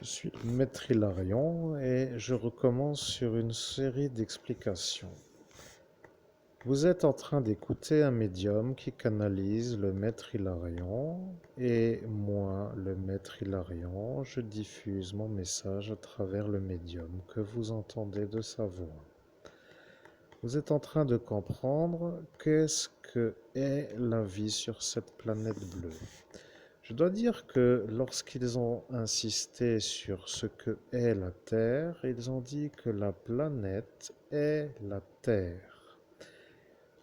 Je suis Maître Hilarion et je recommence sur une série d'explications. Vous êtes en train d'écouter un médium qui canalise le Maître Hilarion et moi, le Maître Hilarion, je diffuse mon message à travers le médium que vous entendez de sa voix. Vous êtes en train de comprendre qu'est-ce que est la vie sur cette planète bleue. Je dois dire que lorsqu'ils ont insisté sur ce que est la Terre, ils ont dit que la planète est la Terre.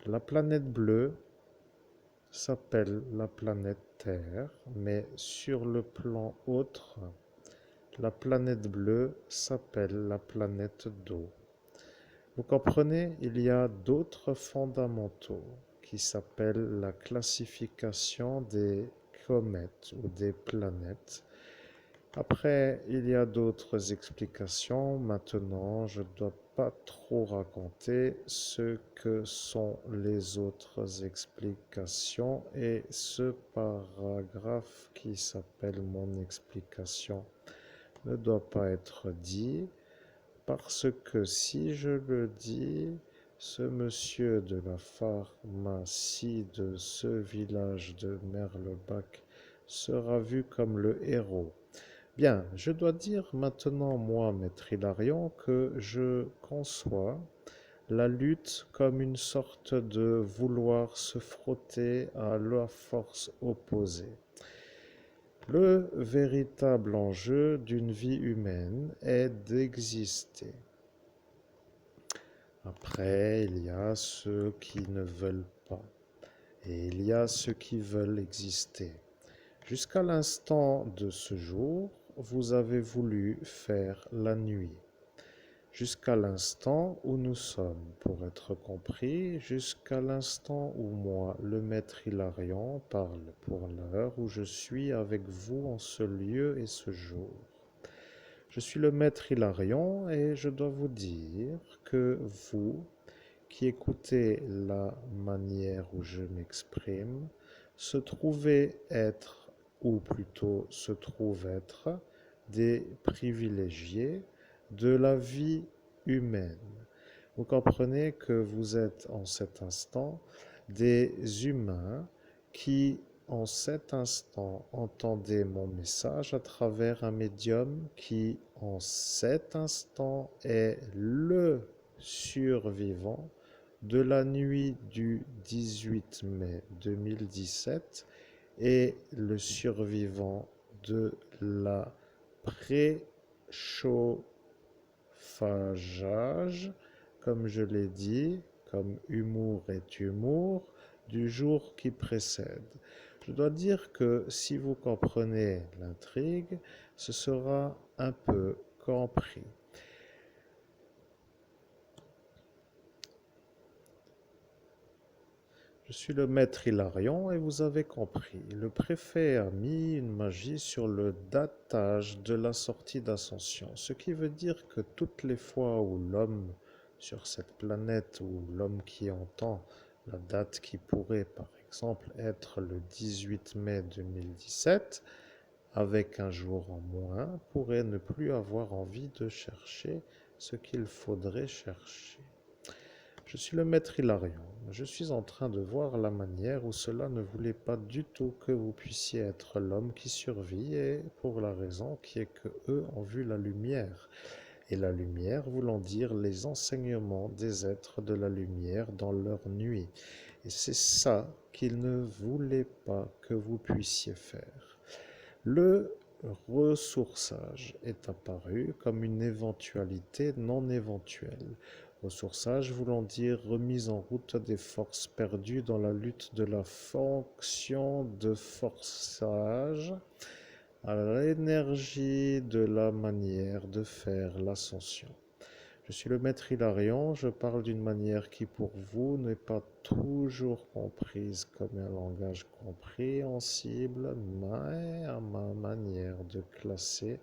La planète bleue s'appelle la planète Terre, mais sur le plan autre, la planète bleue s'appelle la planète d'eau. Vous comprenez, il y a d'autres fondamentaux qui s'appellent la classification des comètes ou des planètes. Après, il y a d'autres explications. Maintenant, je ne dois pas trop raconter ce que sont les autres explications et ce paragraphe qui s'appelle mon explication ne doit pas être dit parce que si je le dis, ce monsieur de la pharmacie de ce village de Merlebach sera vu comme le héros. Bien, je dois dire maintenant, moi, Maître Hilarion, que je conçois la lutte comme une sorte de vouloir se frotter à la force opposée. Le véritable enjeu d'une vie humaine est d'exister. Après, il y a ceux qui ne veulent pas et il y a ceux qui veulent exister. Jusqu'à l'instant de ce jour, vous avez voulu faire la nuit. Jusqu'à l'instant où nous sommes, pour être compris, jusqu'à l'instant où moi, le Maître Hilarion, parle pour l'heure où je suis avec vous en ce lieu et ce jour. Je suis le Maître Hilarion et je dois vous dire que vous, qui écoutez la manière où je m'exprime, se trouvez être, ou plutôt se trouvent être, des privilégiés de la vie humaine. Vous comprenez que vous êtes en cet instant des humains qui, en cet instant, entendaient mon message à travers un médium qui, en cet instant, est le survivant de la nuit du 18 mai 2017 et le survivant de la préchauffageage, comme je l'ai dit, comme humour est humour, du jour qui précède. Je dois dire que si vous comprenez l'intrigue, ce sera un peu compris. Je suis le maître Hilarion et vous avez compris. Le préfet a mis une magie sur le datage de la sortie d'Ascension, ce qui veut dire que toutes les fois où l'homme sur cette planète ou l'homme qui entend la date qui pourrait par exemple être le 18 mai 2017, avec un jour en moins, pourrait ne plus avoir envie de chercher ce qu'il faudrait chercher. Je suis le maître Hilarion. Je suis en train de voir la manière où cela ne voulait pas du tout que vous puissiez être l'homme qui survit et pour la raison qui est que eux ont vu la lumière. Et la lumière voulant dire les enseignements des êtres de la lumière dans leur nuit. Et c'est ça qu'ils ne voulaient pas que vous puissiez faire. Le ressourçage est apparu comme une éventualité non éventuelle. Ressourçage voulant dire remise en route des forces perdues dans la lutte de la fonction de forçage à l'énergie de la manière de faire l'ascension. Je suis le maître Hilarion, je parle d'une manière qui pour vous n'est pas toujours comprise comme un langage compréhensible, mais à ma manière de classer,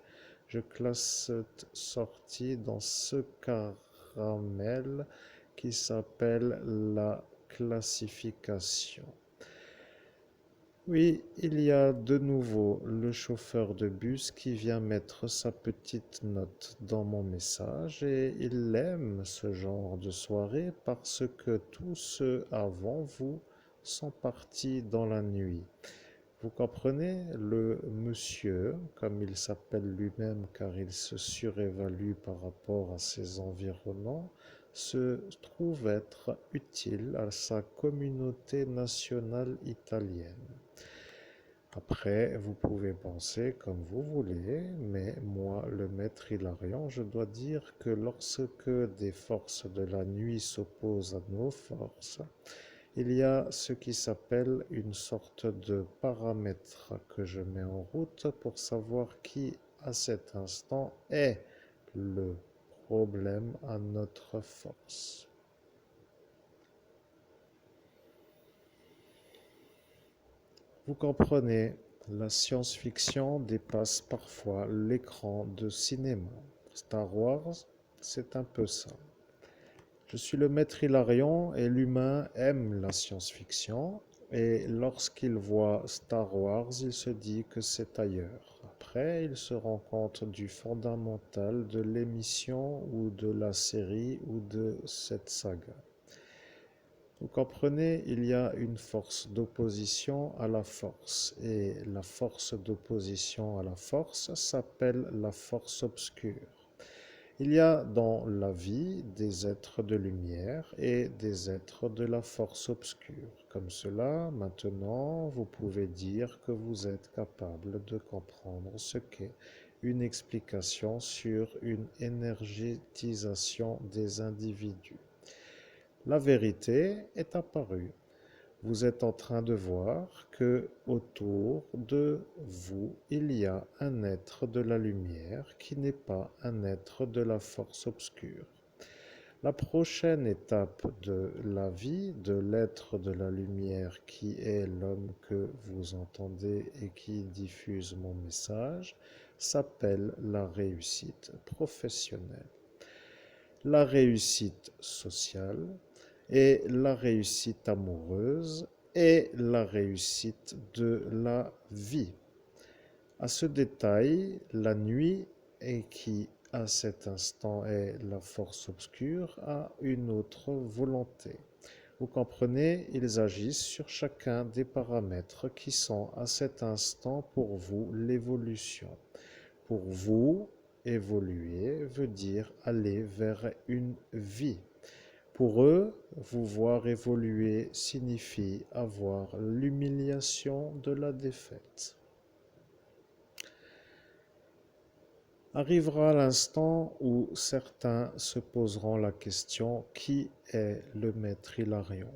je classe cette sortie dans ce caramel qui s'appelle la classification. Oui, il y a de nouveau le chauffeur de bus qui vient mettre sa petite note dans mon message et il aime ce genre de soirée parce que tous ceux avant vous sont partis dans la nuit. Vous comprenez, le monsieur, comme il s'appelle lui-même car il se surévalue par rapport à ses environnants, se trouve être utile à sa communauté nationale italienne. Après, vous pouvez penser comme vous voulez, mais moi, le maître Hilarion, je dois dire que lorsque des forces de la nuit s'opposent à nos forces, il y a ce qui s'appelle une sorte de paramètre que je mets en route pour savoir qui, à cet instant, est le problème à notre force. Vous comprenez, la science-fiction dépasse parfois l'écran de cinéma. Star Wars, c'est un peu ça. Je suis le maître Hilarion et l'humain aime la science-fiction et lorsqu'il voit Star Wars, il se dit que c'est ailleurs. Après, il se rend compte du fondamental de l'émission ou de la série ou de cette saga. Vous comprenez, il y a une force d'opposition à la force et la force d'opposition à la force s'appelle la force obscure. Il y a dans la vie des êtres de lumière et des êtres de la force obscure. Comme cela, maintenant, vous pouvez dire que vous êtes capable de comprendre ce qu'est une explication sur une énergétisation des individus. La vérité est apparue. Vous êtes en train de voir que autour de vous, il y a un être de la lumière qui n'est pas un être de la force obscure. La prochaine étape de la vie de l'être de la lumière qui est l'homme que vous entendez et qui diffuse mon message s'appelle la réussite professionnelle, la réussite sociale et la réussite amoureuse et la réussite de la vie. À ce détail, la nuit, et qui à cet instant est la force obscure, a une autre volonté. Vous comprenez, ils agissent sur chacun des paramètres qui sont à cet instant pour vous l'évolution. Pour vous, évoluer veut dire aller vers une vie. Pour eux, vous voir évoluer signifie avoir l'humiliation de la défaite. Arrivera l'instant où certains se poseront la question qui est le maître Hilarion?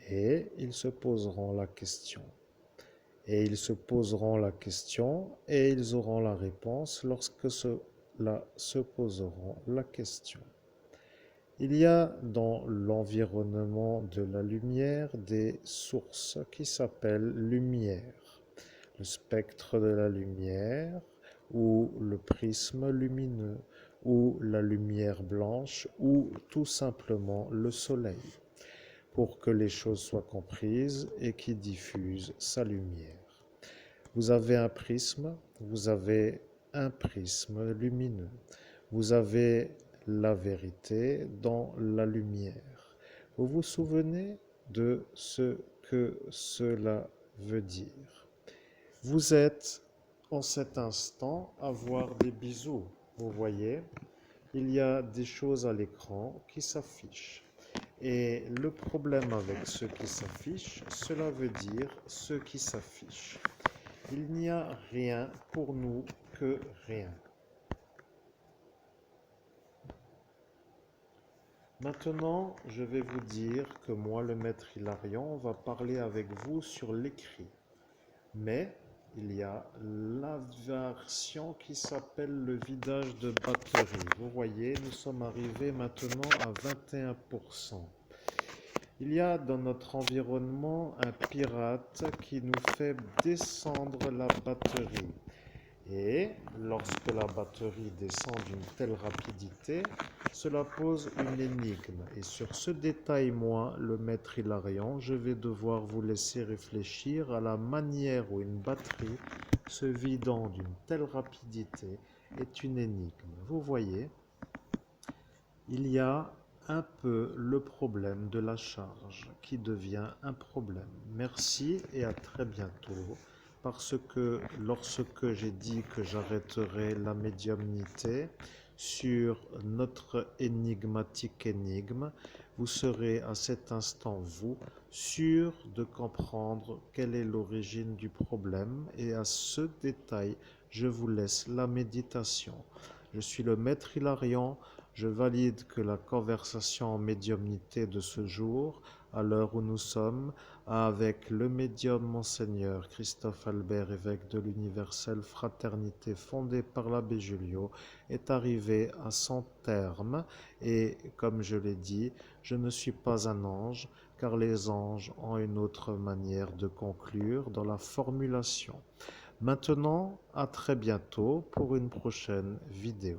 Et ils se poseront la question. Et ils se poseront la question et ils auront la réponse lorsque ceux-là se poseront la question. Il y a dans l'environnement de la lumière des sources qui s'appellent lumière, le spectre de la lumière ou le prisme lumineux ou la lumière blanche ou tout simplement le soleil pour que les choses soient comprises et qui diffuse sa lumière. Vous avez un prisme, vous avez un prisme lumineux. Vous avez la vérité dans la lumière. Vous vous souvenez de ce que cela veut dire. Vous êtes en cet instant à voir des bisous. Vous voyez, il y a des choses à l'écran qui s'affichent. Et le problème avec ce qui s'affiche, cela veut dire ce qui s'affiche. Il n'y a rien pour nous que rien. Maintenant, je vais vous dire que moi, le maître Hilarion, va parler avec vous sur l'écrit. Mais il y a la version qui s'appelle le vidage de batterie. Vous voyez, nous sommes arrivés maintenant à 21%. Il y a dans notre environnement un pirate qui nous fait descendre la batterie. Et lorsque la batterie descend d'une telle rapidité, cela pose une énigme. Et sur ce détail, moi, le maître Hilarion, je vais devoir vous laisser réfléchir à la manière où une batterie se vidant d'une telle rapidité est une énigme. Vous voyez, il y a un peu le problème de la charge qui devient un problème. Merci et à très bientôt. Parce que lorsque j'ai dit que j'arrêterai la médiumnité sur notre énigmatique énigme, vous serez à cet instant, vous, sûr de comprendre quelle est l'origine du problème. Et à ce détail, je vous laisse la méditation. Je suis le maître Hilarion. Je valide que la conversation en médiumnité de ce jour, à l'heure où nous sommes, avec le médium Monseigneur Christophe Albert, évêque de l'universelle fraternité fondée par l'abbé Julio, est arrivée à son terme. Et comme je l'ai dit, je ne suis pas un ange, car les anges ont une autre manière de conclure dans la formulation. Maintenant, à très bientôt pour une prochaine vidéo.